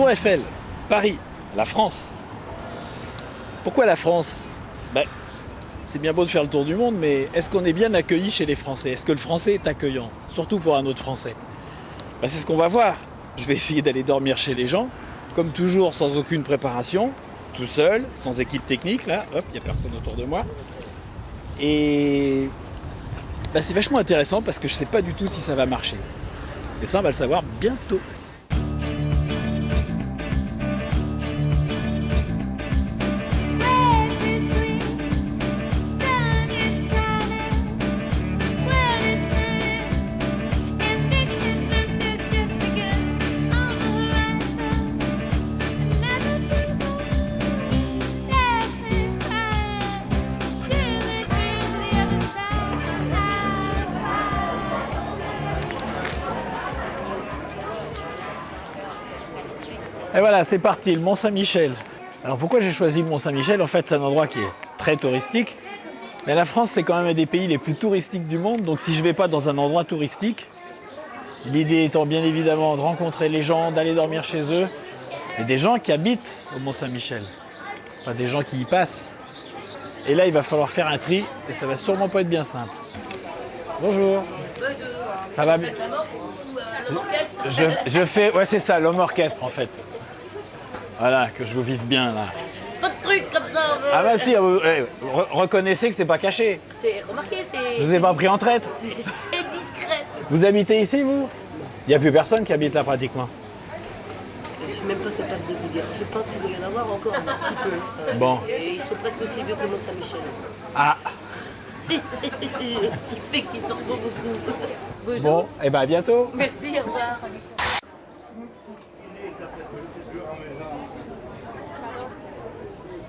Tour Eiffel, Paris, la France. Pourquoi la France? C'est bien beau de faire le tour du monde, mais est-ce qu'on est bien accueilli chez les Français? Est-ce que le Français est accueillant? Surtout pour un autre Français. C'est ce qu'on va voir. Je vais essayer d'aller dormir chez les gens, comme toujours sans aucune préparation, tout seul, sans équipe technique, là, hop, il n'y a personne autour de moi. Et c'est vachement intéressant parce que je ne sais pas du tout si ça va marcher. Et ça, on va le savoir bientôt. Et voilà, c'est parti, le Mont-Saint-Michel. Alors pourquoi j'ai choisi le Mont-Saint-Michel? En fait, c'est un endroit qui est très touristique. Mais la France, c'est quand même un des pays les plus touristiques du monde. Donc si je ne vais pas dans un endroit touristique, l'idée étant bien évidemment de rencontrer les gens, d'aller dormir chez eux, et des gens qui habitent au Mont-Saint-Michel. Enfin, des gens qui y passent. Et là, il va falloir faire un tri, et ça va sûrement pas être bien simple. Bonjour. Bonjour. Ça va bien? Je fais, ouais, c'est ça, l'homme orchestre en fait. Voilà, que je vous vise bien là. Pas de trucs comme ça. Ah bah si, reconnaissez que c'est pas caché. C'est remarqué, c'est. Je vous ai pas pris en traite. C'est discret. Vous habitez ici, vous? Il n'y a plus personne qui habite là pratiquement. Je suis même pas capable de vous dire. Je pense qu'il doit y en avoir encore un petit peu. Bon. Et ils sont presque aussi vieux que le Mont-Saint-Michel. Ah. Ce qui fait qu'ils sortent pas beaucoup. Bonjour. Bon, et à bientôt. Merci, au revoir.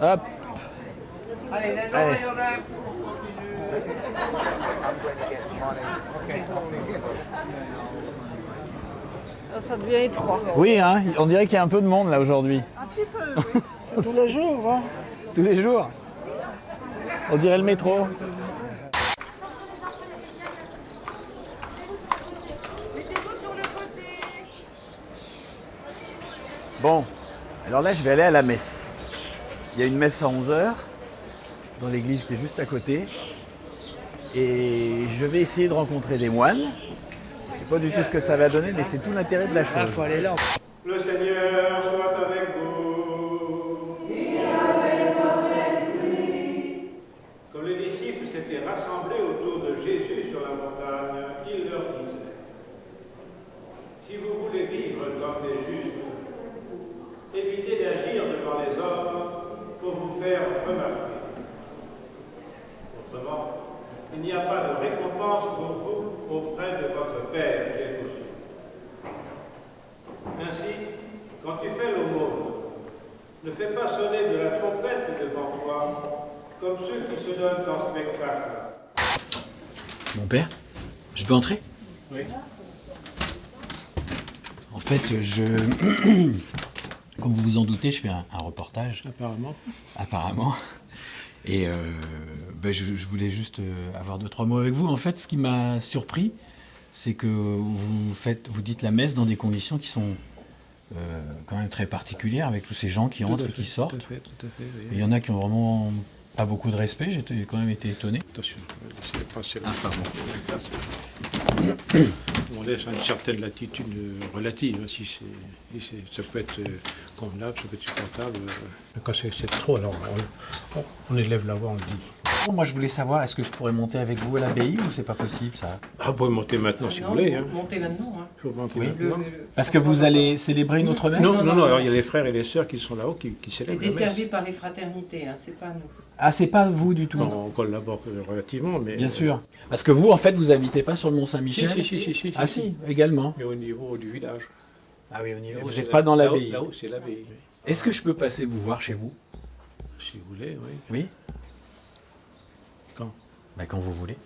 Hop. Allez. Ça devient étroit. Oui, hein, on dirait qu'il y a un peu de monde là aujourd'hui. Un petit peu, oui. Tous les jours, hein. Tous les jours. On dirait le métro. Bon, alors là je vais aller à la messe. Il y a une messe à 11h dans l'église qui est juste à côté. Et je vais essayer de rencontrer des moines. Je ne sais pas du tout ce que ça va donner, mais c'est tout l'intérêt de la chose. Faut aller là. Le Seigneur soit avec vous. Et avec votre esprit. Comme les disciples s'étaient rassemblés autour de Jésus sur la montagne, il leur disait: si vous voulez vivre comme des justes, évitez d'agir devant les hommes pour vous faire remarquer. Autrement, il n'y a pas de récompense pour vous auprès de votre Père qui est aux cieux. Ainsi, quand tu fais l'aumône, ne fais pas sonner de la trompette devant toi, comme ceux qui se donnent en spectacle. Mon père, je peux entrer? Oui. En fait, comme vous vous en doutez, je fais un reportage. Apparemment. Et je voulais juste avoir 2-3 mots avec vous. En fait, ce qui m'a surpris, c'est que vous dites la messe dans des conditions qui sont quand même très particulières, avec tous ces gens qui entrent et qui sortent. Tout à fait. Oui. Il y en a qui ont vraiment pas beaucoup de respect, j'ai quand même été étonné. Attention, laissez passer Ah, pardon. On laisse une certaine latitude relative, hein, si ça peut être convenable, ça peut être supportable. Quand c'est trop, alors on élève la voix, on le dit. Moi, je voulais savoir, est-ce que je pourrais monter avec vous à l'abbaye ou c'est pas possible, ça? Ah, vous pouvez monter maintenant si vous voulez. Hein. Montez maintenant. Hein. Faut monter Oui. maintenant. Parce que vous allez célébrer une autre messe? Non, alors il y a les frères et les sœurs qui sont là-haut, qui C'est célèbrent la messe. desservi par les fraternités, hein, c'est pas nous. Ah, c'est pas vous du tout? Bon, on collabore relativement, mais... Bien sûr. Parce que vous, en fait, vous habitez pas sur le Mont-Saint-Michel? Si. Ah si, également. Mais au niveau du village. Ah oui, vous n'êtes pas dans l'abbaye. Là-haut, c'est l'abbaye. Oui. Est-ce que je peux passer vous voir chez vous? Si vous voulez, oui. Oui? Quand? Quand vous voulez.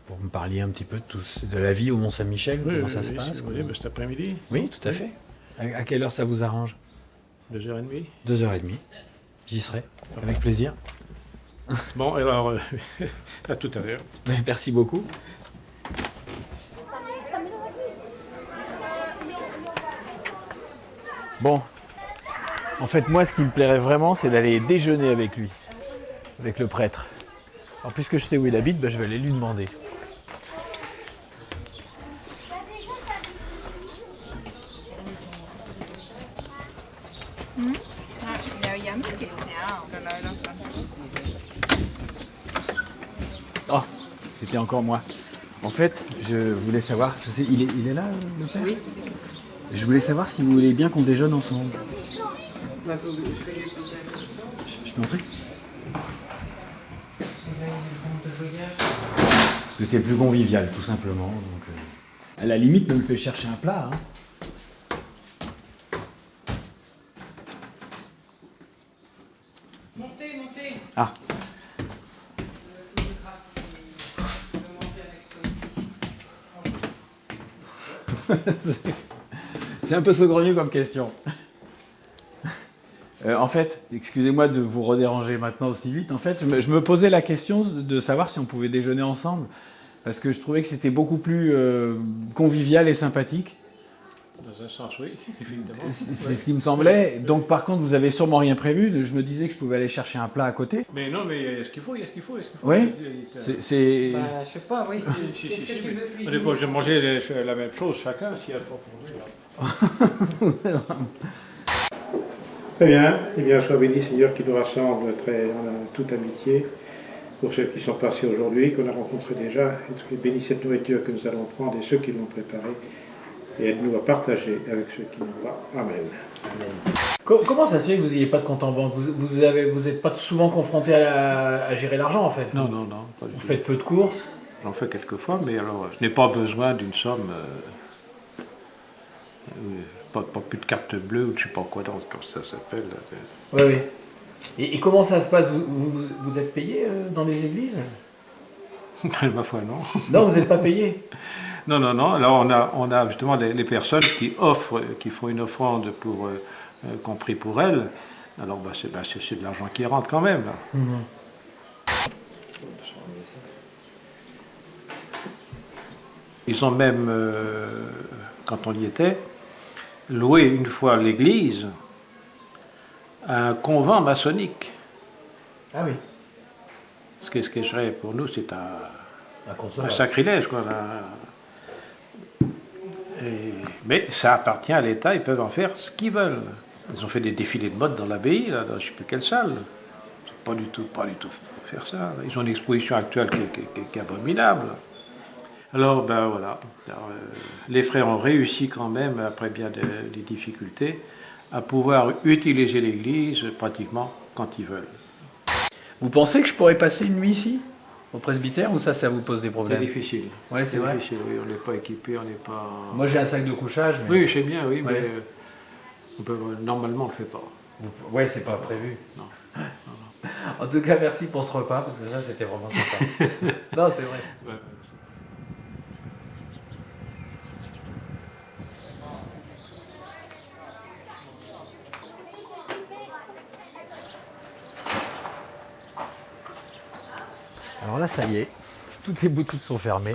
Pour me parler un petit peu de la vie au Mont-Saint-Michel, comment ça se passe? Si vous voulez, cet après-midi. Oui, tout à fait. À quelle heure ça vous arrange? 2h30. 2h30. J'y serai, avec plaisir. Bon, alors, à tout à l'heure. Merci beaucoup. Bon, en fait, moi, ce qui me plairait vraiment, c'est d'aller déjeuner avec lui, avec le prêtre. Alors, puisque je sais où il habite, je vais aller lui demander. Oh, c'était encore moi. En fait, je voulais savoir, il est là, le père? Oui. Je voulais savoir si vous voulez bien qu'on déjeune ensemble. Je vais lui poser la question. Je m'en prie. Et là, il est de voyage. Parce que c'est plus convivial, tout simplement. Donc, à la limite, même fait chercher un plat. Hein. Montez, montez. Ah. Le photographe, il veut manger avec toi aussi. C'est un peu saugrenu comme question. En fait, excusez-moi de vous redéranger maintenant aussi vite. En fait, je me posais la question de savoir si on pouvait déjeuner ensemble. Parce que je trouvais que c'était beaucoup plus convivial et sympathique. Dans un sens, oui, effectivement. C'est ce qui me semblait. Donc, par contre, vous avez sûrement rien prévu. Je me disais que je pouvais aller chercher un plat à côté. Mais non, mais il y a ce qu'il faut, il y a ce qu'il faut. Oui. Je sais pas, oui. Si, Qu'est-ce si, que si, tu veux mais on cuisiner? n'est pas obligé de manger la même chose chacun, s'il y a trop pour nous. Très bien. Eh bien, sois béni, Seigneur, qui nous rassemble en toute amitié. Pour ceux qui sont passés aujourd'hui, qu'on a rencontrés déjà, et bénis cette nourriture que nous allons prendre et ceux qui l'ont préparée, et aide-nous à partager avec ceux qui n'ont pas. Amen. Comment ça se fait que vous n'ayez pas de compte en banque? Vous n'êtes pas souvent confronté à gérer l'argent en fait? Non, pas du Vous tout. faites peu de courses? J'en fais quelques fois, mais alors je n'ai pas besoin d'une somme, pas plus de carte bleue ou je ne sais pas quoi, donc, comme ça s'appelle. Oui, oui. Et comment ça se passe? Vous êtes payé dans les églises? Ma foi, non. Non, vous n'êtes pas payé? Non. Alors on a justement les personnes qui offrent, qui font une offrande pour, compris pour elles. Alors c'est de l'argent qui rentre quand même. Là. Mhm. Ils ont même, quand on y était, loué une fois l'église à un convent maçonnique. Ah oui. Ce qui serait pour nous, c'est un Inconcevable. sacrilège. Quoi, mais ça appartient à l'État, ils peuvent en faire ce qu'ils veulent. Ils ont fait des défilés de mode dans l'abbaye, là, dans je ne sais plus quelle salle. Pas du tout faire ça. Ils ont une exposition actuelle qui est abominable. Alors, ben voilà. Alors, les frères ont réussi quand même, après bien des difficultés, à pouvoir utiliser l'église pratiquement quand ils veulent. Vous pensez que je pourrais passer une nuit ici, au presbytère, ou ça vous pose des C'est problèmes? difficile. Ouais, c'est vrai. difficile, oui. On n'est pas équipé, on n'est pas... Moi j'ai un sac de couchage, mais... Oui, je sais bien, oui, Ouais. mais normalement, on ne le fait pas. Ouais, c'est pas prévu. Non. En tout cas, merci pour ce repas, parce que ça, c'était vraiment sympa. Non, c'est vrai. Ouais. Alors là, ça y est, toutes les boutiques sont fermées.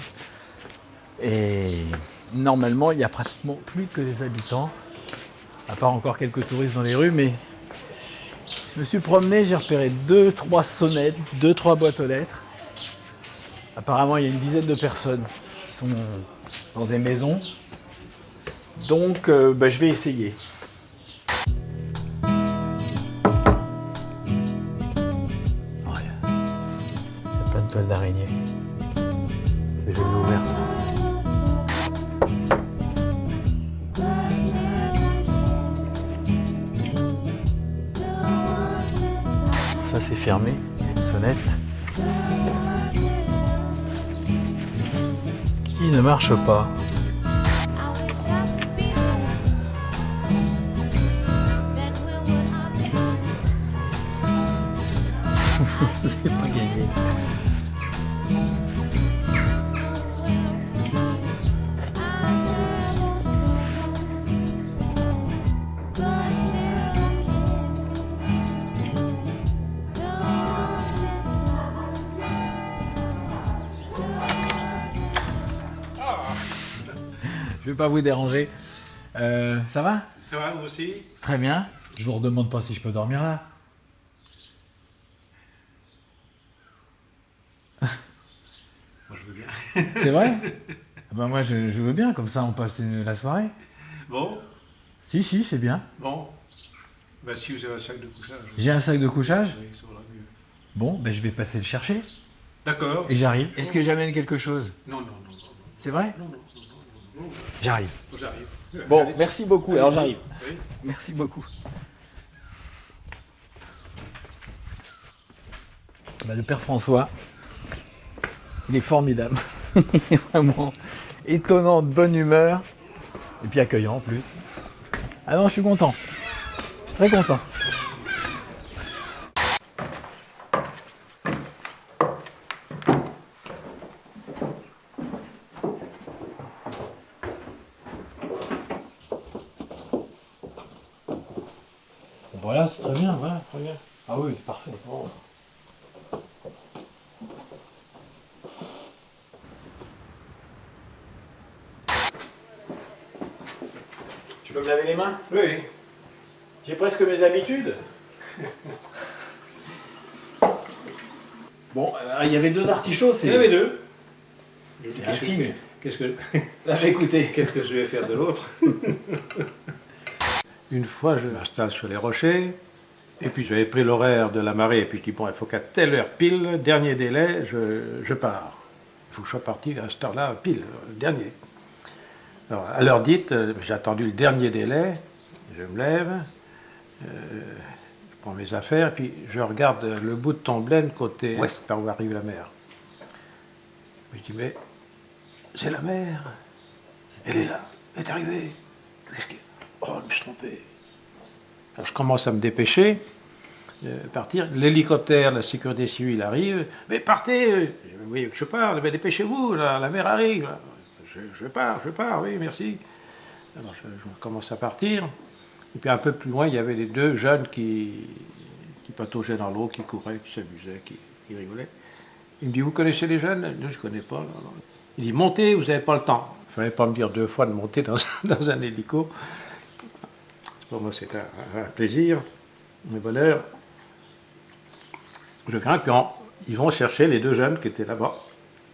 Et normalement, il n'y a pratiquement plus que des habitants, à part encore quelques touristes dans les rues, mais je me suis promené, j'ai repéré 2-3 sonnettes, 2-3 boîtes aux lettres. Apparemment, il y a une dizaine de personnes qui sont dans des maisons. Donc, je vais essayer. Oh, il y a plein de toiles d'araignée. Je vais l'ouvrir ça. Ça c'est fermé, il y a une sonnette qui ne marche pas. C'est pas gagné. Je vais pas vous déranger. Ça va? Ça va, vous aussi? Très bien. Je vous redemande pas si je peux dormir là. Moi, je veux bien. C'est vrai? Ben moi je veux bien, comme ça on passe la soirée. Bon, Si, c'est bien. bon. Ben, si vous avez un sac de couchage. J'ai un sac de couchage. Oui, ça vaudra mieux. Bon, ben je vais passer le chercher. D'accord. Et j'arrive. Est-ce que j'amène quelque chose? Non. C'est vrai? Non. J'arrive. J'arrive. Bon, merci beaucoup. Alors j'arrive. Oui. Merci beaucoup. Bah, le père François, il est formidable. Il est vraiment étonnant, de bonne humeur. Et puis accueillant en plus. Ah non, je suis content. Je suis très content. Voilà, c'est très bien, voilà, très bien. Ah oui, c'est parfait. Oh. Je peux me laver les mains? Oui. J'ai presque mes habitudes. Bon, il y avait 2 artichauts, Il y en avait 2. C'est un signe. Qu'est-ce que Écoutez. Qu'est-ce que je vais faire de l'autre? Une fois, je m'installe sur les rochers, et puis j'avais pris l'horaire de la marée, et puis je dis, bon, il faut qu'à telle heure pile, dernier délai, je pars. Il faut que je sois parti à cette heure-là, pile, dernier. Alors, à l'heure dite, j'ai attendu le dernier délai, je me lève, je prends mes affaires, et puis je regarde le bout de Tomblaine, côté ouest, par où arrive la mer. Je dis, mais c'est la mer, elle est là, elle est arrivée. Oh, je me suis trompé. Alors je commence à me dépêcher, partir. L'hélicoptère, la sécurité civile arrive. Mais partez! Oui, je pars, mais dépêchez-vous, la mer arrive. Je pars, oui, merci. Alors je commence à partir. Et puis un peu plus loin, il y avait les 2 jeunes qui pataugeaient dans l'eau, qui couraient, qui s'amusaient, qui rigolaient. Il me dit, vous connaissez les jeunes? Non, je ne connais pas. Non. Il dit, montez, vous n'avez pas le temps. Il ne fallait pas me dire 2 fois de monter dans un hélico. Pour moi, c'est un plaisir, un bonheur. Je grimpe, puis ils vont chercher les 2 jeunes qui étaient là-bas,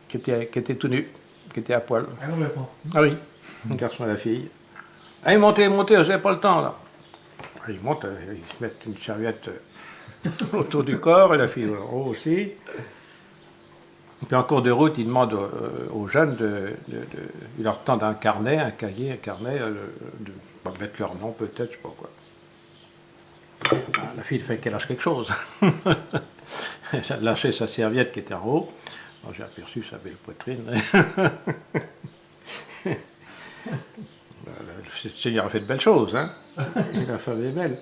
qui étaient tout nus, qui étaient à poil. Ah complètement. Ah oui, un garçon et la fille. Allez, montez, vous n'avez pas le temps, là. Ils montent, ils se mettent une serviette autour du corps, et la fille en haut aussi. Et puis en cours de route, ils demandent aux jeunes ils leur tendent un carnet, un cahier, un carnet, de mettre leur nom peut-être, je sais pas quoi. La fille fait qu'elle lâche quelque chose. Elle a lâché sa serviette qui était en haut. Alors, j'ai aperçu sa belle poitrine. Le Seigneur a fait de belles choses, hein. Et la femme est belle.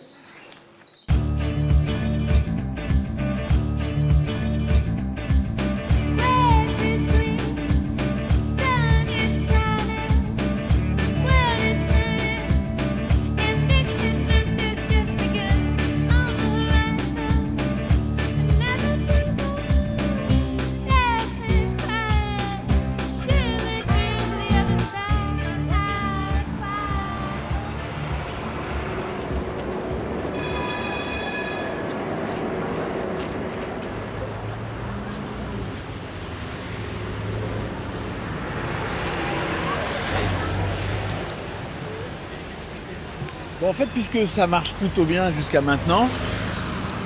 Bon, en fait, puisque ça marche plutôt bien jusqu'à maintenant,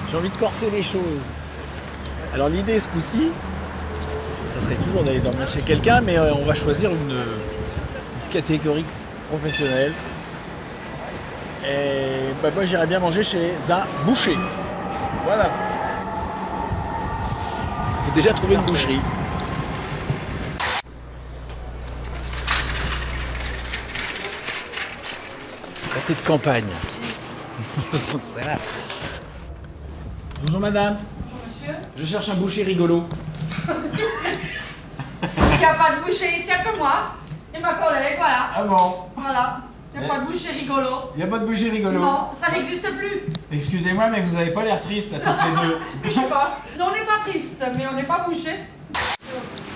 j'ai envie de corser les choses. Alors l'idée ce coup-ci, ça serait toujours d'aller dormir chez quelqu'un, mais on va choisir une catégorie professionnelle. Et bah, moi j'irais bien manger chez un boucher. Voilà. Il faut déjà trouver une boucherie. Pâté de campagne. Bonjour madame. Bonjour monsieur. Je cherche un boucher rigolo. Il n'y a pas de boucher ici, il n'y a que moi. Et ma collègue, voilà. Ah bon? Voilà. Il n'y a pas de boucher rigolo. Il n'y a pas de boucher rigolo? Non, ça n'existe plus. Excusez-moi, mais vous n'avez pas l'air triste à toutes les deux. Je sais pas. Non, on n'est pas triste, mais on n'est pas bouché.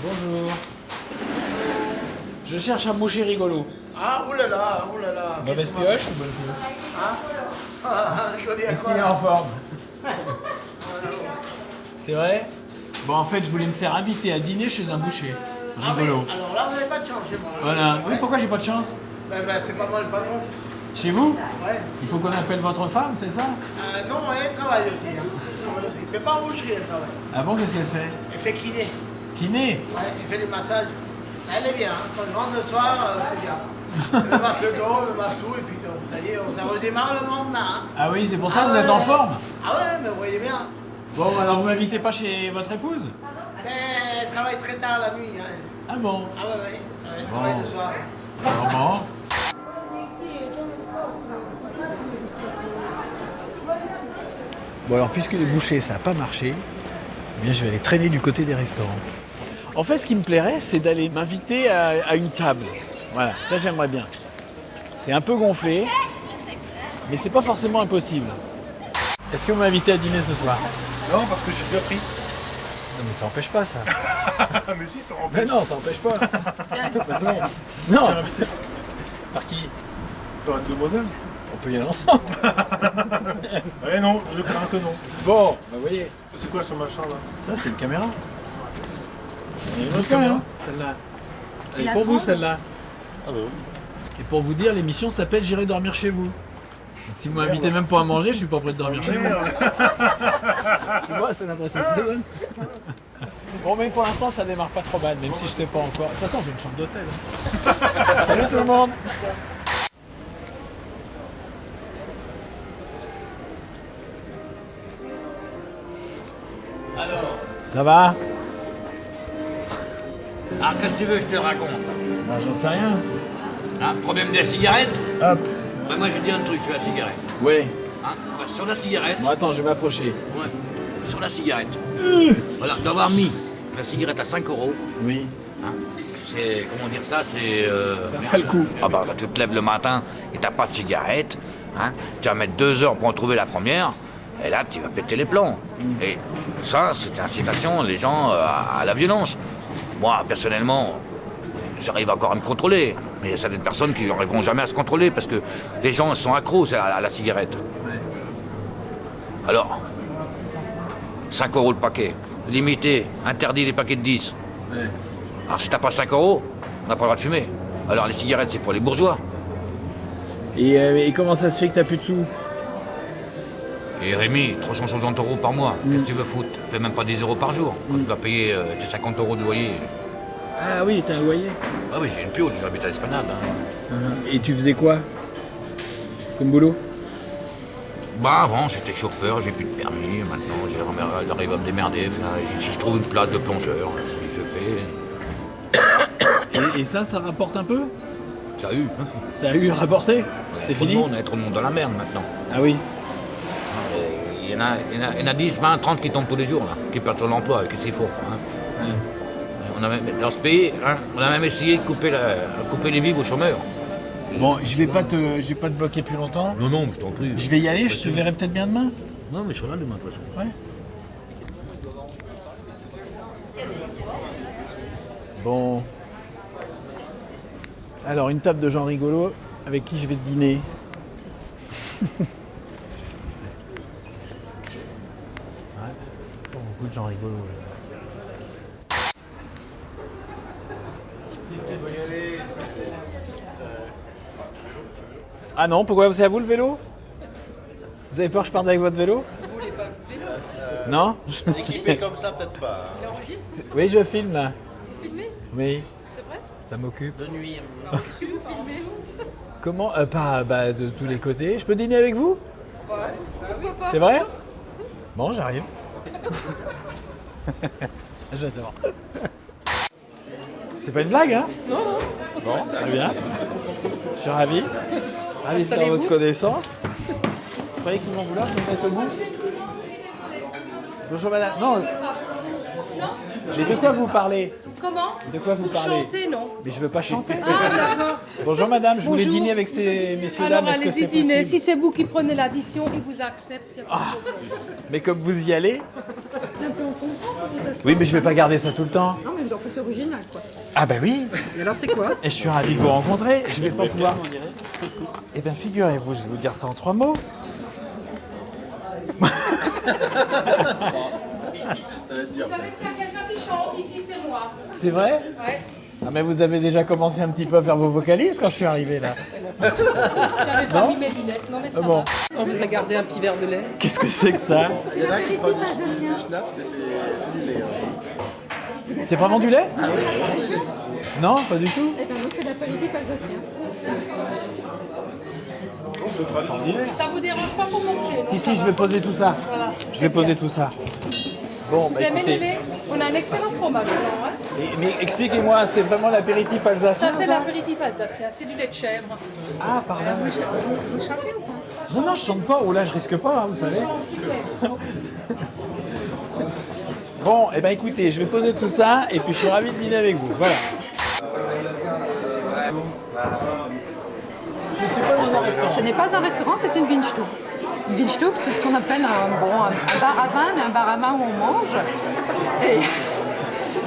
Bonjour. Je cherche un boucher rigolo. Ah, oulala, oulala. Mauvaise pioche ou bonne pioche? Rigolez à Est-ce quoi qu'il est en forme? C'est vrai? Bon, en fait, je voulais me faire inviter à dîner chez un boucher. Rigolo. Alors là, vous n'avez pas de chance chez moi. Voilà. Oui, pourquoi j'ai pas de chance? Ben, c'est pas moi le patron. Chez vous? Ouais. Il faut qu'on appelle votre femme, c'est ça? Non, elle travaille aussi. Hein. Elle travaille aussi. Mais pas en boucherie, elle travaille. Ah bon, qu'est-ce qu'elle fait? Elle fait kiné. Kiné? Ouais, elle fait des massages. Elle est bien. Hein. Quand je rentre le soir, c'est bien. Elle me masse le dos, elle me masse tout, et puis ça y est, ça redémarre le lendemain. Hein. Ah oui, c'est pour ça que vous êtes en forme? Ah ouais, mais vous voyez bien. Bon, alors vous m'invitez pas chez votre épouse? Mais elle travaille très tard la nuit. Hein. Ah bon? Ah ouais, elle travaille le soir. Alors bon. Bon alors, puisque les bouchées, ça n'a pas marché, eh bien, je vais aller traîner du côté des restaurants. En fait, ce qui me plairait, c'est d'aller m'inviter à une table. Voilà, ça j'aimerais bien. C'est un peu gonflé, mais c'est pas forcément impossible. Est-ce que vous m'invitez à dîner ce soir? Non, parce que je suis déjà pris. Non mais ça n'empêche pas ça. Mais si, ça Mais empêche. non, ça n'empêche pas. Bah non. Tu es Non. invité Par qui? par une demoiselle. On peut y aller ensemble. Eh non, je crains que non. Bon, bah vous voyez, C'est quoi ce machin là? ça c'est une caméra. Il y a une autre caméra. caméra, celle-là. Elle est pour vous celle-là. Ah bah oui. Et pour vous dire, l'émission s'appelle J'irai dormir chez vous. Donc, si vous m'invitez même pas à manger, je suis pas prêt de dormir chez vous. Tu vois, c'est l'impression que ça donne. Bon, mais pour l'instant, ça démarre pas trop mal, même si je sais pas encore. De toute façon, j'ai une chambre d'hôtel. Salut tout le monde. Alors, Ça va? qu'est-ce que tu veux que je te raconte? Bah, j'en sais rien. Hein, problème de la cigarette? Hop. Bah, moi je vais te dire un truc sur la cigarette. Oui. Hein, bah, sur la cigarette, Bon, attends, je vais m'approcher. ouais, sur la cigarette. Voilà, d'avoir mis la cigarette à 5 €, Oui. hein, c'est, comment dire ça, c'est... Ça fait le coup. Ah bah, tu te lèves le matin et t'as pas de cigarette, hein, tu vas mettre 2 heures pour en trouver la première, et là tu vas péter les plombs. Et ça, c'est incitation les gens à la violence. Moi, personnellement, j'arrive encore à me contrôler, mais il y a certaines personnes qui n'arriveront jamais à se contrôler parce que les gens sont accros à la cigarette. Alors, 5 € le paquet, limité, interdit les paquets de 10. Alors si t'as pas 5 €, on n'a pas le droit de fumer. Alors les cigarettes, c'est pour les bourgeois. Et comment ça se fait que t'as plus de sous? Et Rémi, 360 € par mois, qu'est-ce que tu veux foutre? Fais même pas 10 € par jour. Quand tu vas payer tes 50 € de loyer. Ah oui, t'as un loyer. Ah oui, j'ai une piole, j'habite à l'Esplanade. Hein. Et tu faisais quoi comme boulot? Bah avant, j'étais chauffeur, j'ai plus de permis. Maintenant, j'arrive à me démerder. Si je trouve une place de plongeur, je fais. Et ça rapporte un peu? Ça a eu. Hein. Ça a eu rapporté? C'est fini? On a trop de monde dans la merde maintenant. Ah oui. Il y en a 10, 20, 30 qui tombent tous les jours, là, qui perdent son emploi, qu'est-ce qu'il faut hein. On a même, dans ce pays, hein, on a même essayé de couper les vives aux chômeurs. Bon, je vais pas te bloquer plus longtemps. Non, non, mais je t'en prie. Je vais y aller, je te verrai peut-être bien demain. Non, mais je serai là demain, de toute façon. Ouais. Bon. Alors, une table de gens rigolos avec qui je vais dîner. Beaucoup de gens rigolos. Ah non, pourquoi c'est à vous le vélo? Vous avez peur que je parte avec votre vélo? Vous voulez pas le vélo? Non? Équipé comme ça, peut-être pas. Il enregistre? Oui, je filme là. Vous filmez? Oui, C'est vrai? ça m'occupe. De nuit. Si vous filmez? Comment? Pas de tous les côtés. Je peux dîner avec vous? Pourquoi pas? C'est vrai? Bon, j'arrive. J'adore. C'est pas une blague, hein? Non. Bon, très bien. Je suis ravi. Ravi de faire votre connaissance. Vous croyez qu'ils vont vouloir que je me mette au bout? Bonjour madame. Non. Mais de quoi vous parlez? Comment? De quoi vous parlez? Chanter, non? Mais je veux pas chanter. Ah, d'accord. Bonjour madame, je voulais Bonjour. dîner avec ces messieurs Alors dames. Est-ce que allez-y c'est dîner. possible? Si c'est vous qui prenez l'addition, ils vous acceptent. y a pas de problème. Mais comme vous y allez? C'est un peu encombrant pour vous asseoir. Oui, mais je vais pas garder ça tout le temps. Non, mais donc c'est original, quoi. Ah bah oui. Et alors c'est quoi? Et je suis ravi de vous rencontrer. Je vais pas pouvoir. Eh bien, figurez-vous, je vais vous dire ça en 3 mots. Ça va être dur. Vous savez s'il y a quelqu'un qui chante ici, c'est moi. C'est vrai? Ouais. Ah mais vous avez déjà commencé un petit peu à faire vos vocalises quand je suis arrivé là. J'avais pas mis mes lunettes. Non mais ça bon. va. On vous a gardé un petit verre de lait. Qu'est-ce que c'est que ça? Il y en a qui prennent du schnapps, c'est du lait. Hein. C'est vraiment du lait? Ah oui, c'est vraiment du lait. Non, pas du tout. Eh bien, donc c'est l'apéritif alsacien. Ça vous dérange pas pour manger? Si, je vais poser tout ça. Voilà. Je vais poser tout ça. Bon, Vous bah aimez le écoutez. lait? On a un excellent fromage. Alors, hein. Mais expliquez-moi, c'est vraiment l'apéritif alsacien Ça c'est l'apéritif alsacien, c'est du lait de chèvre. Ah, pardon. Vous chantez ou pas? Non, je chante pas. Oh là, je risque pas, hein, vous savez. Bon, eh ben écoutez, je vais poser tout ça et puis je suis ravi de dîner avec vous. Voilà. Ce n'est pas un restaurant, c'est une Weinstube. Une Weinstube, c'est ce qu'on appelle un bar à vin, mais un bar à vin où on mange. Et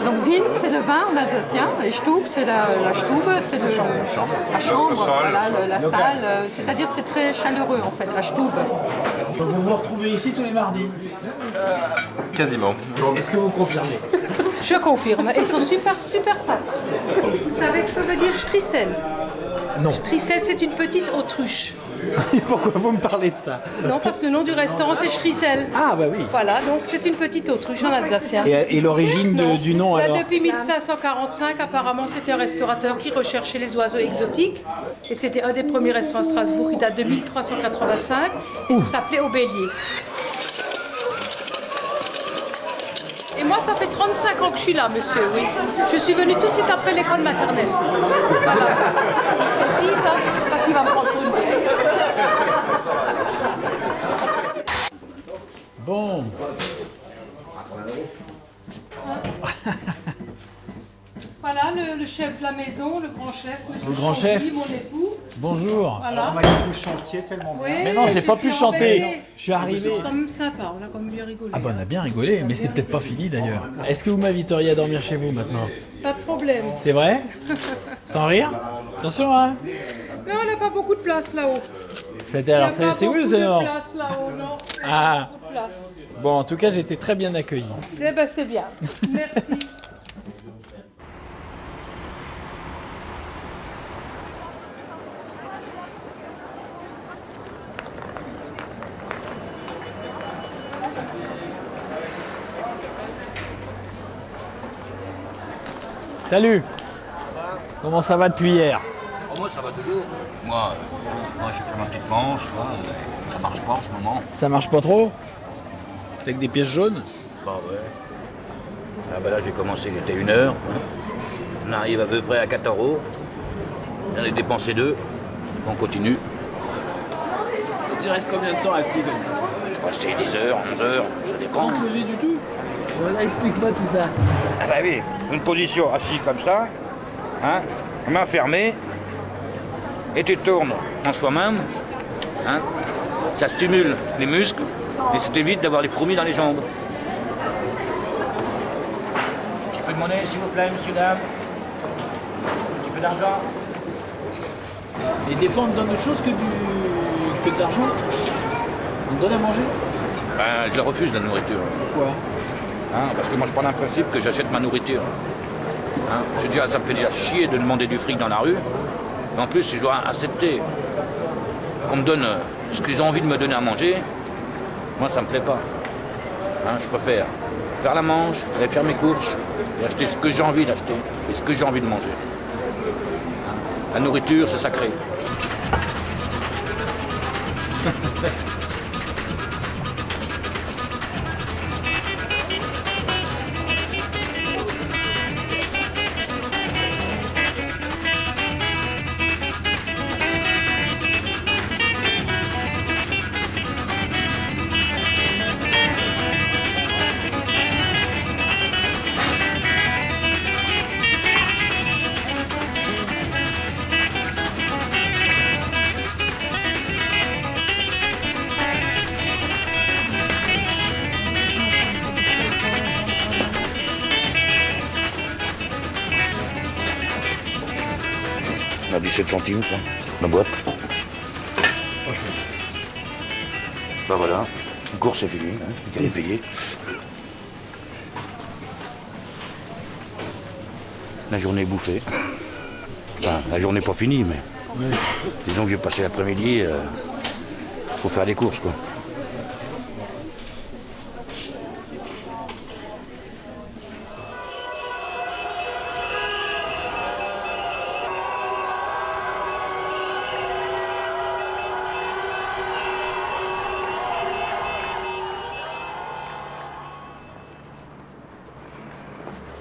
donc Wien, c'est le vin en alsacien, et Stube, c'est la Stube, c'est la chambre, voilà, la salle. C'est-à-dire c'est très chaleureux en fait, la Stube. Donc vous vous retrouvez ici tous les mardis. Quasiment. Est-ce que vous confirmez? Je confirme, ils sont super sympas. Vous savez que ça veut dire stricel? Non. Stricel, c'est une petite autruche. Pourquoi vous me parlez de ça? Non, parce que le nom du restaurant, c'est Stricel. Ah bah oui. Voilà, donc c'est une petite autruche en alsacien. Et l'origine du nom Là, alors? depuis 1545, apparemment, c'était un restaurateur qui recherchait les oiseaux exotiques. Et c'était un des premiers restaurants à Strasbourg qui date de 1385. Et ça s'appelait Au Bélier. Et moi, ça fait 35 ans que je suis là, monsieur, oui. Je suis venue tout de suite après l'école maternelle. Voilà. Je précise, hein, parce qu'il va me prendre pour une vieille. Bon. Voilà, le chef de la maison, le grand chef, monsieur Le grand Chanty, chef. mon époux. Bonjour. Voilà. Oui, Mais non, j'ai pas pu chanter. Je suis arrivé. C'est quand même sympa, on a quand même bien rigolé. Ah bah on a bien rigolé, mais c'est peut-être pas fini d'ailleurs. Est-ce que vous m'inviteriez à dormir chez vous maintenant? Pas de problème. C'est vrai? Sans rire? Attention hein. Non, on n'a pas beaucoup de place là-haut. Alors c'est oui ou c'est non? Place là-haut, non. Ah. Beaucoup de place. Bon, en tout cas, j'ai été très bien accueilli. Eh ben c'est bien. Merci. Salut. Comment ça va depuis hier? Moi, ça va toujours. Moi, j'ai fait ma petite manche, là, ça marche pas en ce moment. Ça marche pas trop? T'as avec des pièces jaunes? Bah ouais. Ah bah là, j'ai commencé, il était 1h. On arrive à peu près à 4 €. J'en ai dépensé 2. On continue. Tu restes combien de temps assis comme ça? Rester 10 heures, 11 heures, ça dépend. Sans te lever du tout? Voilà, explique-moi tout ça. Ah bah oui, une position assise comme ça, hein, main fermée, et tu tournes en soi-même, hein, ça stimule les muscles et ça t'évite d'avoir les fourmis dans les jambes. Un petit peu de monnaie s'il vous plaît, messieurs, dames. Un petit peu d'argent. Et des fois, on te donne autre chose que de l'argent? On te donne à manger? Ben, je la refuse la nourriture. Pourquoi? Hein, parce que moi je prends un principe que j'achète ma nourriture. Hein, je dis, ça me fait déjà chier de demander du fric dans la rue. Mais en plus, je dois accepter qu'on me donne ce qu'ils ont envie de me donner à manger. Moi, ça me plaît pas. Hein, je préfère faire la manche, aller faire mes courses et acheter ce que j'ai envie d'acheter et ce que j'ai envie de manger. Hein, la nourriture, c'est sacré. 7 centimes, ça, la boîte. Bah voilà, la course est finie, hein, il est payé. La journée est bouffée. Enfin, la journée n'est pas finie, mais disons que j'ai passé l'après-midi pour faire des courses, quoi.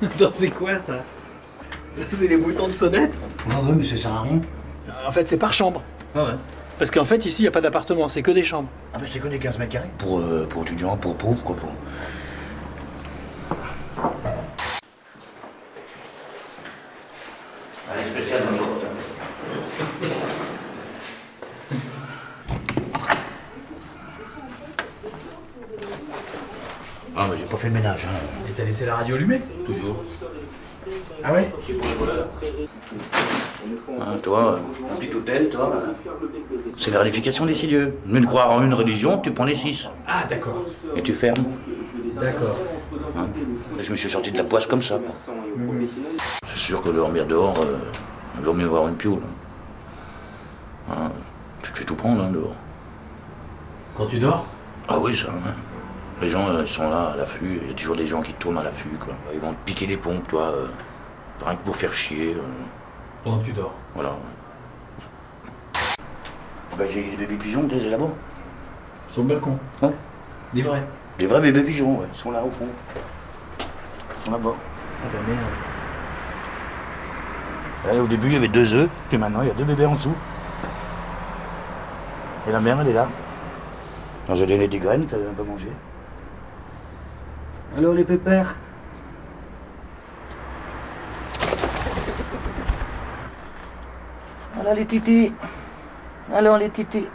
Attends, c'est quoi ça? Ça, c'est les boutons de sonnette? Ouais, mais ça sert à rien. En fait, c'est par chambre. Ouais. Parce qu'en fait, ici, il n'y a pas d'appartement, c'est que des chambres. Ah bah c'est que des 15 mètres carrés. Pour étudiants, pour pauvres, quoi. Allez, spécial dans le jour. Ah mais j'ai pas fait le ménage, hein. Et t'as laissé la radio allumée? Toujours. Ah ouais? Hein, toi, un petit hôtel, toi, c'est la réunification des 6 dieux. Au lieu de croire en une religion, tu prends les 6. Ah d'accord. Et tu fermes. D'accord. Hein. Je me suis sorti de la poisse comme ça. C'est sûr que dormir dehors, il vaut mieux avoir une pioule. Hein. Tu te fais tout prendre, hein, dehors. Quand tu dors? Ah oui, ça. Hein. Les gens ils sont là à l'affût, il y a toujours des gens qui tournent à l'affût, quoi. Ils vont te piquer des pompes, toi, rien que pour faire chier. Pendant que tu dors? Voilà. Ben, j'ai des bébés pigeons, des là-bas. Sur le balcon? Ouais. Des vrais? Des vrais bébés pigeons, ouais. Ils sont là au fond. Ils sont là-bas. Ah bah merde. Ouais, au début, il y avait 2 œufs, puis maintenant, il y a 2 bébés en dessous. Et la mère, elle est là. Alors, j'ai donné des graines, t'as un peu mangé. Alors, les pépères? Voilà les titis. Alors, les titis.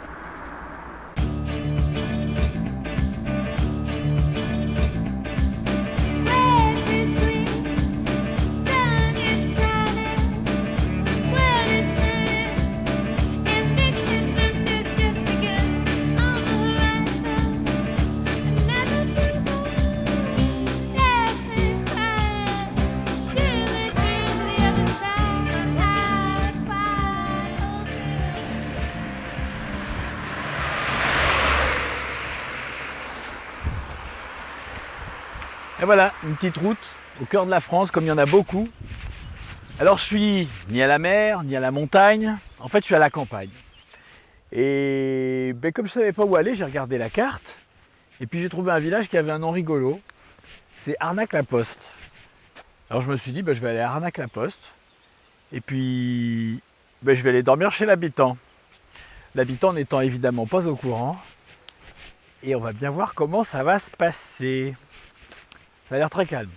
Et voilà, une petite route au cœur de la France, comme il y en a beaucoup. Alors je suis ni à la mer, ni à la montagne, en fait je suis à la campagne. Et comme je ne savais pas où aller, j'ai regardé la carte, et puis j'ai trouvé un village qui avait un nom rigolo, c'est Arnac-la-Poste. Alors je me suis dit, je vais aller à Arnac-la-Poste, et puis je vais aller dormir chez l'habitant. L'habitant n'étant évidemment pas au courant, et on va bien voir comment ça va se passer. Ça a l'air très calme.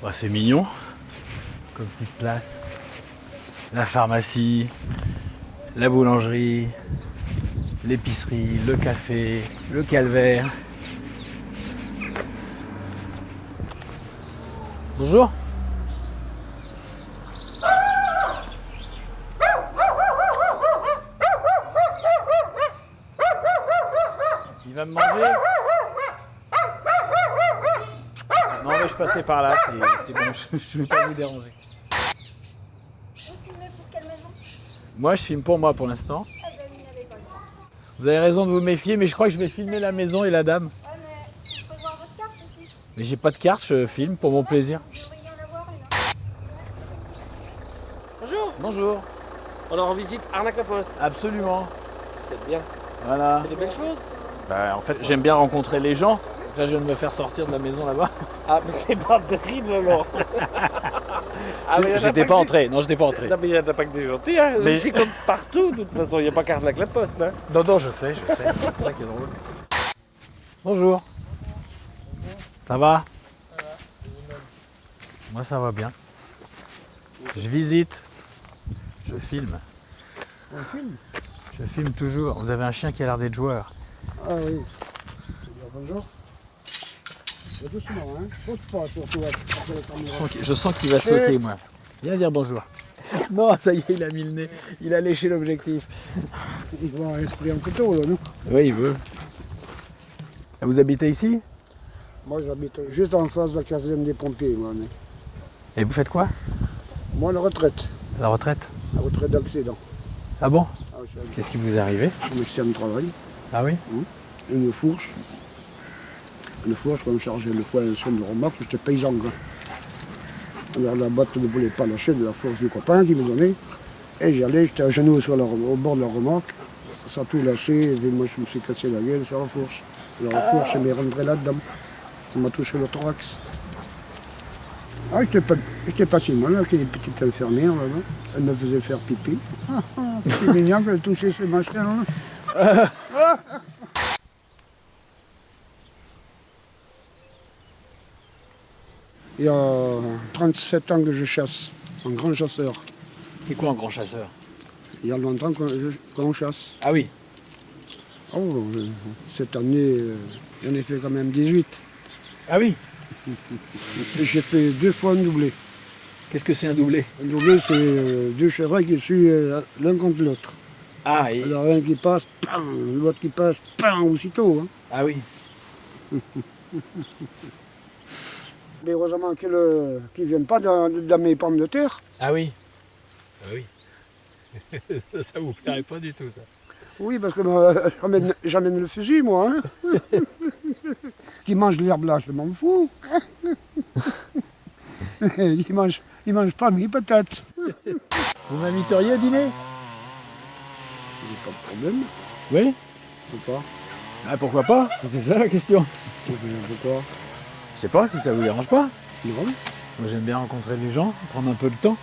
Oh, c'est mignon comme petite place. La pharmacie, la boulangerie, l'épicerie, le café, le calvaire. Bonjour. Il va me manger? Non mais je passais par là, c'est bon, je ne vais pas vous déranger. Vous filmez pour quelle maison? Moi je filme pour moi pour l'instant. Vous avez raison de vous méfier, mais je crois que je vais filmer la maison et la dame. Ouais mais je peux voir votre carte aussi. Mais j'ai pas de carte, je filme pour mon plaisir. Vous devriez en avoir une. Bonjour. Bonjour. On est en visite Arnac-la-Poste. Absolument. C'est bien. Voilà. C'est des belles choses. En fait, j'aime bien rencontrer les gens. Là, je viens de me faire sortir de la maison là-bas. Ah, mais c'est pas terrible alors. J'étais pas entré. Non, j'étais pas entré. Non, mais il n'y en a pas que des gentils. Hein. Mais... C'est comme partout, de toute façon. Il n'y a pas qu'Arnac-la-Poste. Hein. Non, je sais. C'est ça qui est drôle. Bonjour. Ça va? Moi, ça va bien. Je visite. Je filme. On filme? Je filme toujours. Vous avez un chien qui a l'air d'être joueur. Ah oui. Bonjour. Doucement, hein. Saute pas surtout après la caméra. Je sens qu'il va sauter, moi. Viens dire bonjour. Non, ça y est, il a mis le nez. Il a léché l'objectif. Il doit respirer un couteau, là, non? Oui, il veut. Vous habitez ici? Moi, j'habite juste en face de la caserne des pompiers, moi. Et vous faites quoi? Moi, la retraite. La retraite? La retraite d'accident. Ah bon? Ah, Qu'est-ce qui vous est arrivé? Je suis médecin de travail. Ah oui? Une fourche. Une fourche pour me charger le poids et le son de remorque, j'étais paysan. Quoi. Alors la boîte ne voulait pas lâcher de la fourche du copain qui me donnait. Et j'y allais, j'étais à genoux au bord de la remorque. Ça a tout lâché, et puis moi je me suis cassé la gueule sur la fourche. Alors la fourche, elle m'est rentrée là-dedans. Ça m'a touché le thorax. Ah, j'étais pas si mal, avec une petite infirmière là-bas. Elle me faisait faire pipi. C'était mignon qu'elle touchait ce machin-là. Il y a 37 ans que je chasse, un grand chasseur. C'est quoi un grand chasseur? Il y a longtemps qu'on chasse. Ah oui? Oh, cette année, j'en ai fait quand même 18. Ah oui? J'ai fait 2 fois un doublé. Qu'est-ce que c'est un doublé? Un doublé, c'est 2 chevreuils qui suivent l'un contre l'autre. Ah, et... Alors un qui passe, l'autre qui passe, aussitôt. Hein. Ah oui? Mais heureusement qu'ils ne viennent pas dans mes pommes de terre. Ah oui? Ah oui. Ça vous plairait pas du tout, ça? Oui, parce que j'amène le fusil, moi. Hein. Qui mange l'herbe là, je m'en fous. Il mange pas mes patates. Vous m'inviteriez à dîner? Pas de problème. Oui? Pourquoi? Ah, pourquoi pas? C'est ça la question. Pourquoi? Je sais pas si ça vous dérange pas. Non. Moi j'aime bien rencontrer les gens, prendre un peu de temps.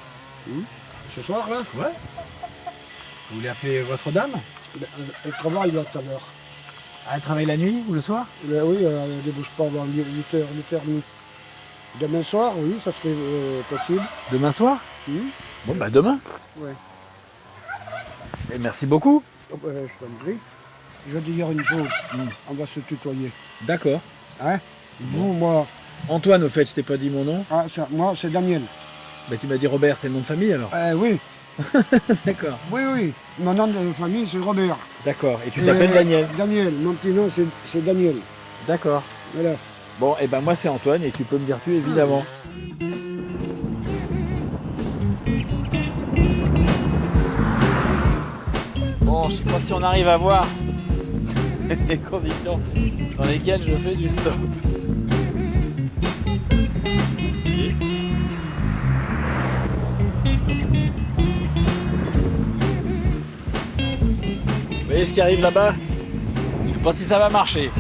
Ce soir là? Ouais. Vous voulez appeler votre dame? Elle travaille là tout à l'heure. Ah, elle travaille la nuit ou le soir? Oui, elle ne débouche pas avant 8h, 8h30. Demain soir, oui, ça serait possible. Demain soir? Bon bah demain. Ouais. Et merci beaucoup. Oh, je t'en prie. Je vais te dire une chose, on va se tutoyer. D'accord. Hein? Vous, moi... Antoine, au fait, je t'ai pas dit mon nom. Ah, ça, moi, c'est Daniel. Bah tu m'as dit Robert, c'est le nom de famille alors? Oui. D'accord. Oui, oui. Mon nom de famille, c'est Robert. D'accord. Et tu t'appelles Daniel? Daniel. Mon petit nom, c'est Daniel. D'accord. Voilà. Bon, et ben moi c'est Antoine et tu peux me dire tu évidemment. Bon, je sais pas si on arrive à voir les conditions dans lesquelles je fais du stop. Vous voyez ce qui arrive là-bas? Je sais pas si ça va marcher.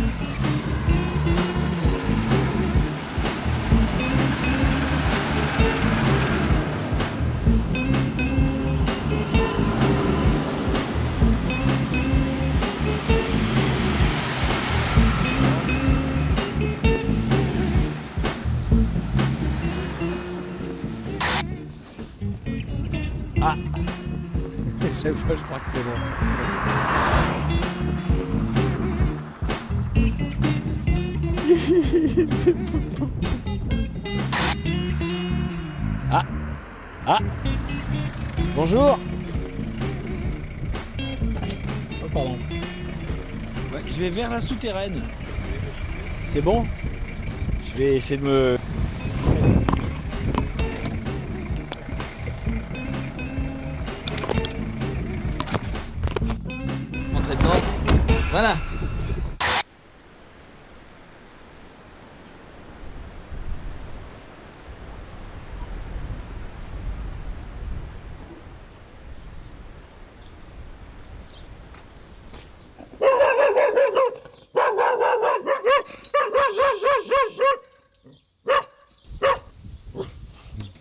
Ah, chaque fois je crois que c'est bon. Ah, ah, bonjour. Oh pardon. Ouais, je vais vers la souterraine. C'est bon? Je vais essayer de me... Voilà.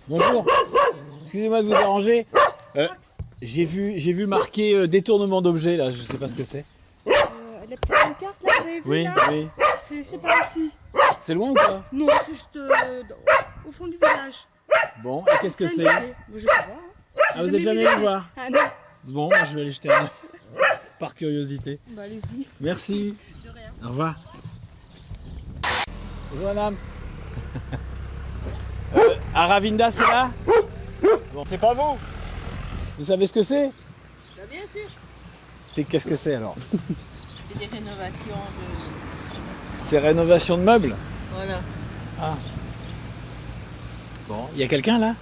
Bonjour. Excusez-moi de vous déranger. J'ai vu marqué détournement d'objet là, je sais pas ce que c'est. La petite pancarte là, vous avez vu Oui, là oui. C'est par ici. C'est loin ou pas? Non, c'est juste au fond du village. Bon, et qu'est-ce que c'est? Je sais pas. Hein. Ah, vous êtes jamais allé voir? Ah non. Bon, moi, je vais aller jeter un œil. Par curiosité. Bah allez-y. Merci. De rien. Au revoir. Bonjour madame. Aravinda, c'est là? Bon, c'est pas vous. Vous savez ce que c'est? Bah, bien sûr. Qu'est-ce que c'est alors? C'est des rénovations de... C'est rénovation de meubles? Voilà. Ah. Bon, il y a quelqu'un là?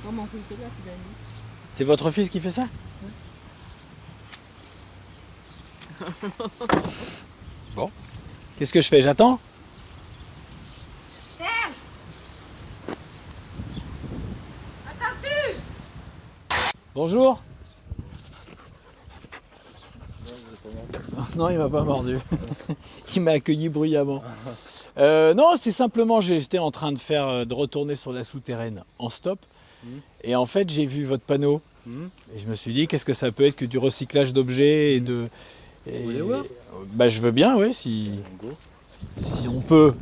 Non, mon fils est là, tu l'as dit. C'est votre fils qui fait ça? Bon. Qu'est-ce que je fais? J'attends? Bonjour. Non, il m'a pas mordu. Il m'a accueilli bruyamment. Non, c'est simplement, j'étais en train de retourner sur la souterraine en stop. Et en fait, j'ai vu votre panneau. Et je me suis dit, qu'est-ce que ça peut être que du recyclage d'objets et de... Vous voulez voir? Bah, je veux bien, oui, si on peut.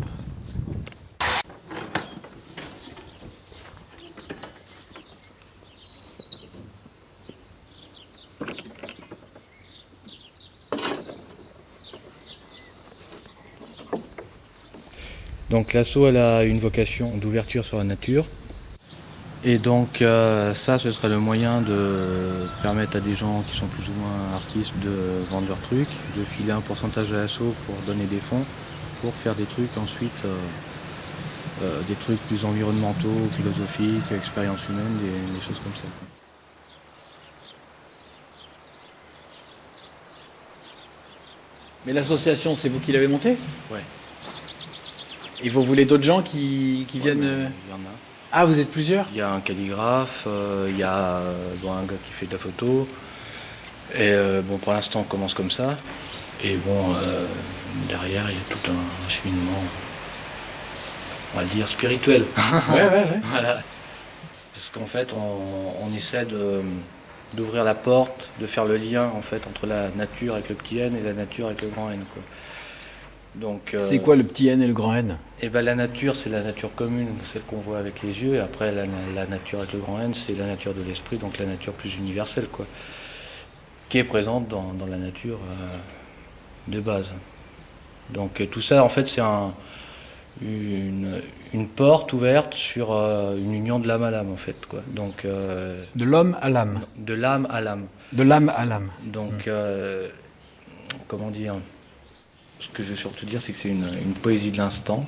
Donc l'asso elle a une vocation d'ouverture sur la nature. Et donc ça ce serait le moyen de permettre à des gens qui sont plus ou moins artistes de vendre leurs trucs, de filer un pourcentage à l'asso pour donner des fonds, pour faire des trucs ensuite, des trucs plus environnementaux, philosophiques, expériences humaines, des choses comme ça. Mais l'association, c'est vous qui l'avez montée? Ouais. Et vous voulez d'autres gens qui viennent... Il y en a. Ah, vous êtes plusieurs? Il y a un calligraphe, il y a un gars qui fait de la photo. Et bon, pour l'instant, on commence comme ça. Et bon, derrière, il y a tout un cheminement, on va le dire, spirituel. Ouais. Voilà. Parce qu'en fait, on essaie d'ouvrir la porte, de faire le lien en fait entre la nature avec le petit N et la nature avec le grand N, quoi. Donc, c'est quoi le petit N et le grand N? Eh ben, la nature, c'est la nature commune, celle qu'on voit avec les yeux. Et après, la nature avec le grand N, c'est la nature de l'esprit, donc la nature plus universelle, quoi, qui est présente dans la nature de base. Donc tout ça, en fait, c'est une porte ouverte sur une union de l'âme à l'âme, en fait, quoi. Donc, de l'homme à l'âme. De l'âme à l'âme. De l'âme à l'âme. Donc, comment dire? Ce que je veux surtout dire, c'est que c'est une poésie de l'instant.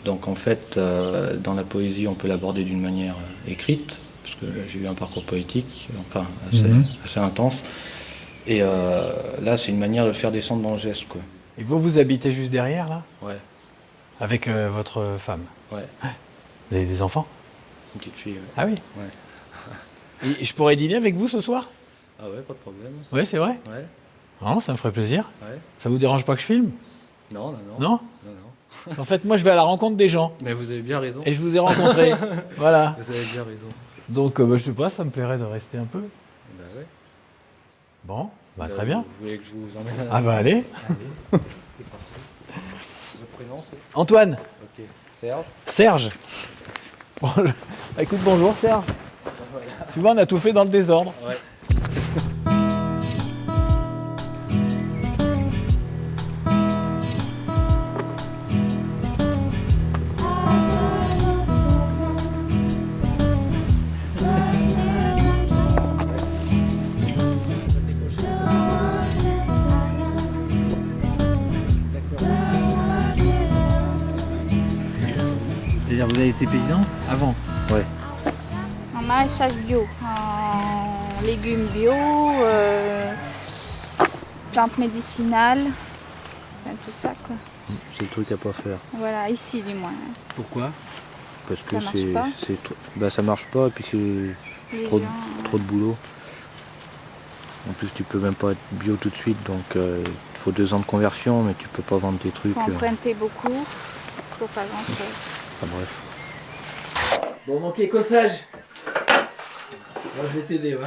Donc en fait, dans la poésie, on peut l'aborder d'une manière écrite, parce que j'ai eu un parcours poétique, enfin assez intense. Et là, c'est une manière de le faire descendre dans le geste, quoi. Et vous habitez juste derrière, là? Ouais. Avec votre femme? Ouais. Vous avez des enfants? Une petite fille, ouais. Ah oui? Ouais. Et je pourrais dîner avec vous ce soir? Ah ouais, pas de problème. Ouais, c'est vrai? Ouais. Non, ça me ferait plaisir. Ouais. Ça vous dérange pas que je filme? Non. Non? En fait, moi, je vais à la rencontre des gens. Mais vous avez bien raison. Et je vous ai rencontré. Voilà. Vous avez bien raison. Donc, je sais pas, ça me plairait de rester un peu. Bah ouais. Bon, très bien. Vous voulez que je vous emmène à... Ah bah allez. Le prénom, c'est... Antoine. Ok. Serge. Serge. Bon, écoute, bonjour Serge. Voilà. Tu vois, on a tout fait dans le désordre. Ouais. C'est-à-dire, vous avez été paysan avant? Ouais. En maraîchage bio, en légumes bio, plantes médicinales, enfin, tout ça, quoi. C'est le truc à pas faire. Voilà, ici du moins. Pourquoi? Parce que Ça marche pas. ça marche pas et puis c'est Les trop, gens, trop de boulot. En plus tu peux même pas être bio tout de suite, donc il faut 2 ans de conversion, mais tu peux pas vendre tes trucs. faut emprunter beaucoup, faut pas grand chose. Enfin, bref. Bon, donc écossage. Moi, je vais t'aider, ouais.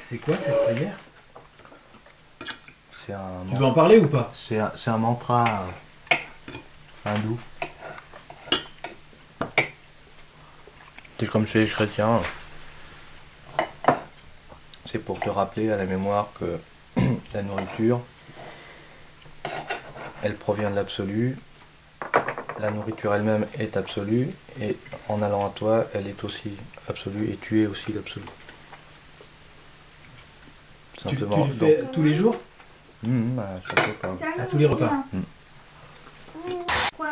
C'est quoi cette prière? C'est un... Tu veux en parler ou pas? C'est un mantra hindou. C'est comme chez les chrétiens. C'est pour te rappeler à la mémoire que la nourriture, elle provient de l'absolu. La nourriture elle-même est absolue. Et en allant à toi, elle est aussi absolue. Et tu es aussi l'absolu. Simplement. Tu le fais tous les jours? À chaque repas. À tous les repas.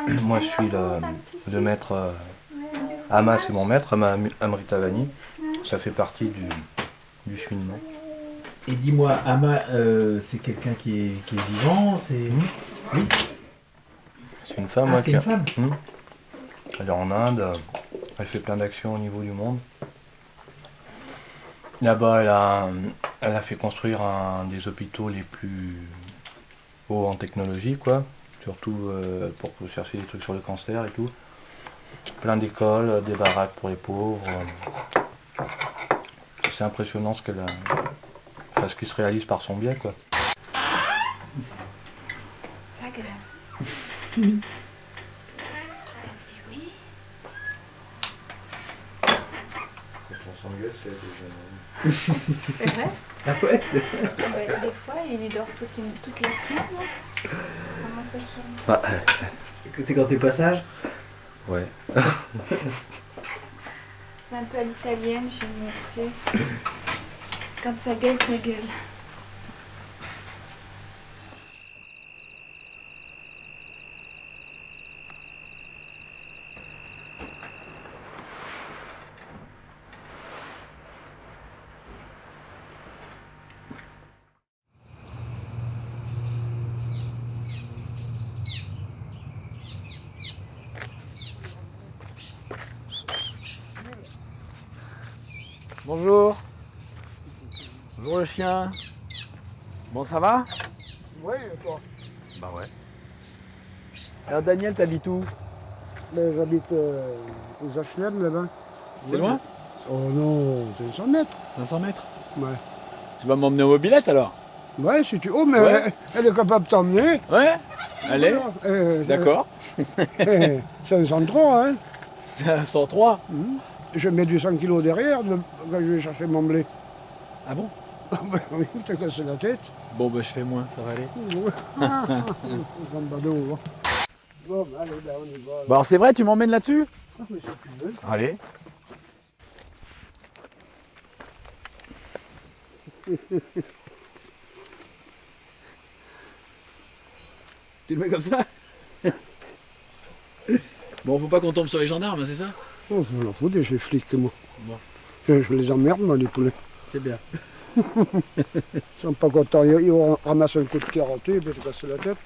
Moi je suis le maître, Ama c'est mon maître, Ama Amritavani, ça fait partie du cheminement. Et dis-moi, Ama, c'est quelqu'un qui est vivant, c'est... Oui. C'est une femme, Ah, c'est une femme. Elle est en Inde, elle fait plein d'actions au niveau du monde. Là-bas, elle a fait construire un des hôpitaux les plus hauts en technologie, quoi. Surtout pour chercher des trucs sur le cancer et tout. Plein d'écoles, des baraques pour les pauvres. C'est impressionnant ce qu'elle a... Enfin, ce qui se réalise par son biais, quoi. Ça graisse. Quand on s'engueule, c'est déjà... C'est vrai? Ah ouais, c'est vrai. Des fois, il dort toute la semaine, non? Comment ça change? Bah, c'est quand t'es pas sage? Ouais. C'est un peu à l'italienne chez nous, tu sais. Quand ça gueule, ça gueule. Bonjour. Bonjour le chien. Bon, ça va? Oui, et toi? Bah ouais. Alors Daniel, t'habites où? J'habite aux HLM là-bas. C'est loin? Oh non, c'est 500 mètres. 500 mètres? Ouais. Tu vas m'emmener en mobilette alors? Ouais, si tu... Oh, mais Ouais. elle est capable de t'emmener. Ouais. Allez. Voilà. D'accord. 503, hein. 503? Je mets du 100 kilos derrière quand je vais chercher mon blé. Ah bon? Ah ben oui, je t'ai cassé la tête. Bon, bah je fais moins, ça va aller. Bon, allez, là, on y va. Bon, alors c'est vrai, tu m'emmènes là-dessus? Ah, mais si tu veux. Allez. Tu le mets comme ça? Bon, faut pas qu'on tombe sur les gendarmes, hein, c'est ça? Oh, je m'en fous des flics, moi. Bon. Je les emmerde, moi, les poulets. C'est bien. Ils sont pas contents, ils vont ramasser un coup de carotte, ils vont te casser la tête.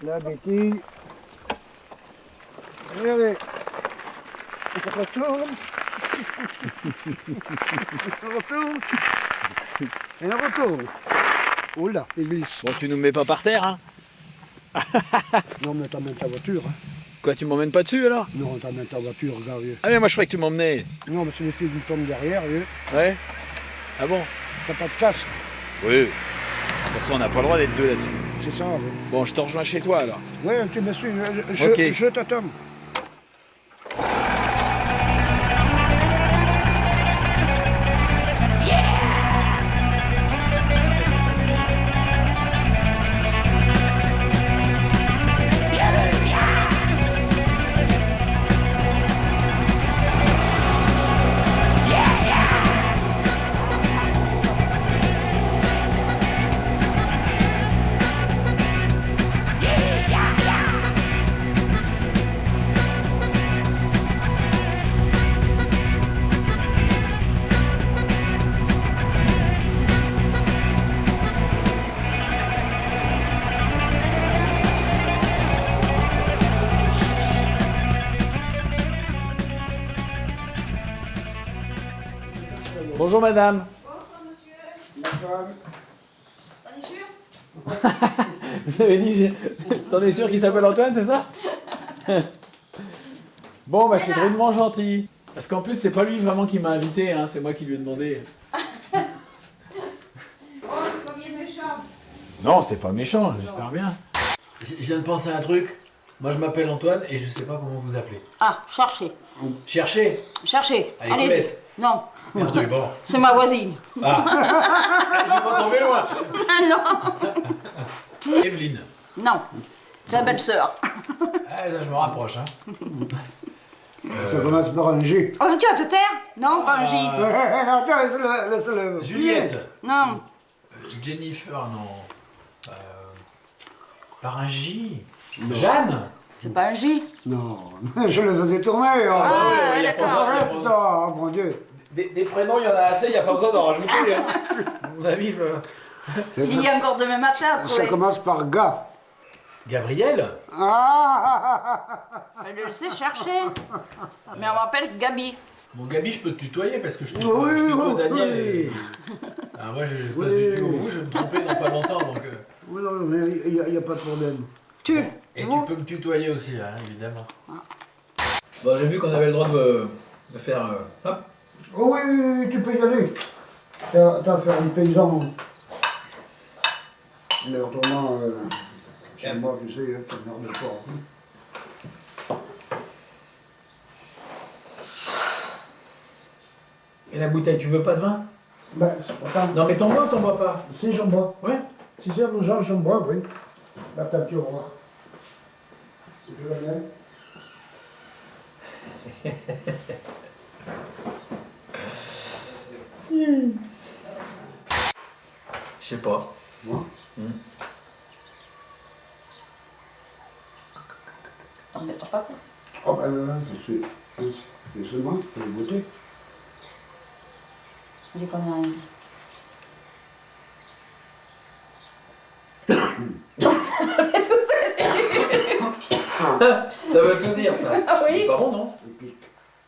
La béquille. Allez, allez. On se retourne. On retourne. Et on retourne. Oula, il glisse. Bon, tu nous mets pas par terre, hein? Non, mais t'emmènes ta voiture. Hein. Quoi, tu m'emmènes pas dessus alors? Non, t'emmènes ta voiture, regarde. Ah mais moi je croyais que tu m'emmenais. Non, mais c'est les filles qui tombent derrière, vieux. Ouais? Ah bon? T'as pas de casque. Oui. De toute façon, on n'a pas le droit d'être deux là-dessus. C'est ça, oui. Bon, je te rejoins chez toi alors. Ouais, tu me suis, Ok. je t'attends. Bonjour madame. T'en es sûr? Vous avez dit, t'en es sûr qu'il s'appelle Antoine, c'est ça? Bon, bah c'est drôlement gentil. Parce qu'en plus, c'est pas lui vraiment qui m'a invité, hein, c'est moi qui lui ai demandé. Oh, c'est pas bien méchant. Non, c'est pas méchant, j'espère bien. Je viens de penser à un truc. Moi, je m'appelle Antoine et je sais pas comment vous appelez. Ah, cherchez. Cherchez. Cherchez. Allez, Allez-y. Colette. Non. Merde, bon. C'est ma voisine. Ah. Je vais pas tomber loin. Non. Evelyne. Non. C'est la belle-sœur. Ah, là, je me rapproche. Hein. Ça commence par un G. Oh, tu vas te taire? Non, pas un J. Non, laisse-le. Juliette. Non. Jennifer, non. Par un J. Jeanne. C'est pas un J. Non, je le faisais tourner. Ah, d'accord. Ah, putain, mon Dieu. Des prénoms, il y en a assez, il n'y a pas besoin d'en rajouter. Hein. À mon avis, Il y a encore demain matin. Ça commence par gars. Gabriel. Je le sais chercher. Mais on m'appelle Gabi. Bon, Gabi, je peux te tutoyer parce que je tutoie Daniel. Et... Ah, moi, je passe du tu au vous, je vais me tromper dans pas longtemps. Donc, Oui, non, mais il n'y a pas de problème. Et tu peux me tutoyer aussi, hein, évidemment. Bon, j'ai vu qu'on avait le droit de faire... hop. Oh oui, tu peux y aller. T'as à faire du paysan. Mais autrement, chez moi, tu sais, c'est une heure de sport. Et la bouteille, tu veux pas de vin? Ben, attends. Non, mais t'en bois ou t'en bois pas? Si, j'en bois. Ouais. Si c'est aux gens, j'en bois, oui. Attends, tu vas voir. Je vais bien. Je sais pas. Moi Ça me mettra pas quoi. Oh ben, c'est moi, c'est le beauté. J'ai combien rien. Ça fait tout ça, Ça veut tout dire, ça. Ah oui. Il est pas bon, non?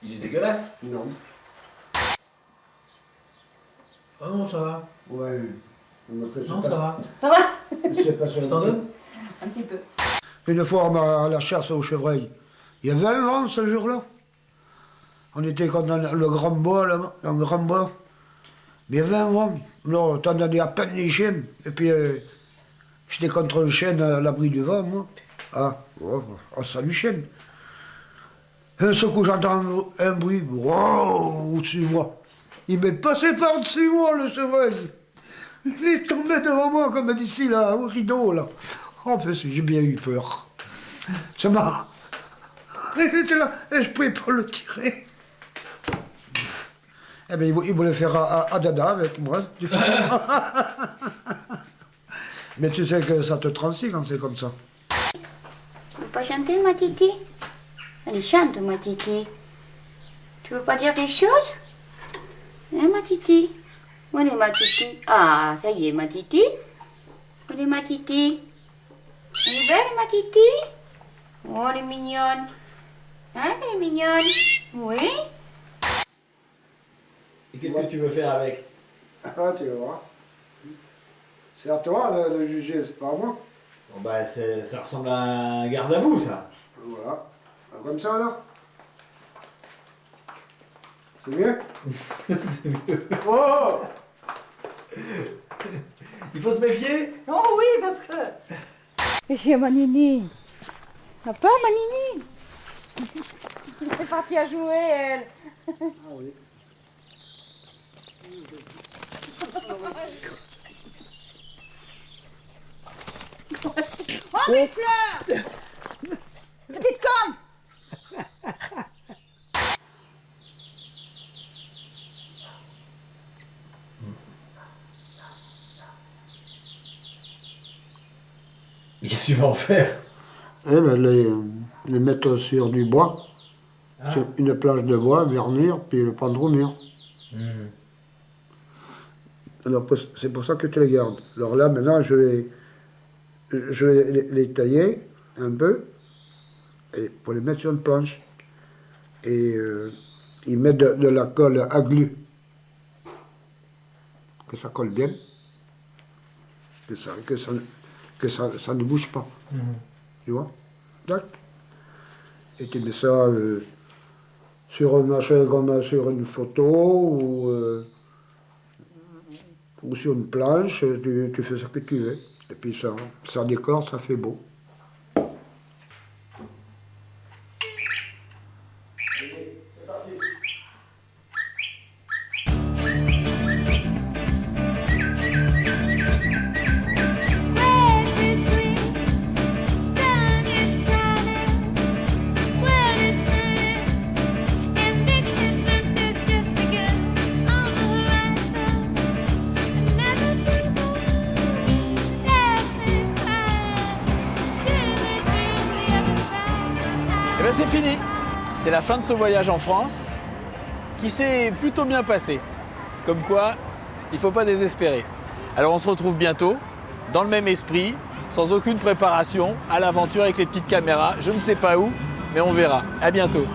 Il est dégueulasse. Non. Oh non, ça va. Ouais. Non, ça va. Ça va? C'est pas ça. Je t'en donne? Un petit peu. Une fois, on va à la chasse au chevreuil. Il y avait un vent ce jour-là. On était dans le grand bois, là, dans le grand bois. Mais il y avait un vent. Non, t'en donnais à peine les chiens. Et puis, j'étais contre un chêne à l'abri du vent, moi. Ah, oh, salut chêne. Un seul coup, j'entends un bruit, wow, au-dessus de moi. Il m'est passé par-dessus moi, le chevreuil. Il est tombé devant moi, comme d'ici, là, au rideau, là. En fait, j'ai bien eu peur. Ça m'a... Il était là, et je pouvais pas le tirer. Eh bien, il voulait faire à dada avec moi. Mais tu sais que ça te transige quand c'est comme ça. Tu veux pas chanter, ma titi? Allez, chante, ma titi. Tu veux pas dire des choses? Hein, ma titi? Où est ma titi? Ah, ça y est, ma titi. Où est ma titi? Elle est belle, ma titi? Oh, elle est mignonne. Hein, elle est mignonne? Oui? Et qu'est-ce que tu veux faire avec? Ah, tu vas voir. C'est à toi de juger, c'est pas à moi. Bon bah, ça ressemble à un garde à vous, ça. Voilà. Comme ça, alors. C'est mieux? C'est mieux. Oh! Il faut se méfier? Oh oui, parce que... J'ai ma nini. T'as peur, ma nini? Elle est partie à jouer, elle. Ah oui. Oh, mes fleurs! Petite conne! Qu'est-ce que tu vas en faire? Eh ben, les mettre sur du bois. Ah. Sur une planche de bois, vernir, puis le prendre au mur. Alors, c'est pour ça que tu les gardes. Alors là, maintenant, je vais les tailler un peu et pour les mettre sur une planche. Et ils mettent de la colle à glu. Que ça colle bien. Que ça ne bouge pas. Tu vois? Tac. Et tu mets ça sur un machin comme sur une photo ou sur une planche, tu fais ce que tu veux. Et puis ça décore, ça fait beau. Et bien c'est fini, c'est la fin de ce voyage en France qui s'est plutôt bien passé. Comme quoi, il ne faut pas désespérer. Alors on se retrouve bientôt, dans le même esprit, sans aucune préparation, à l'aventure avec les petites caméras. Je ne sais pas où, mais on verra. À bientôt.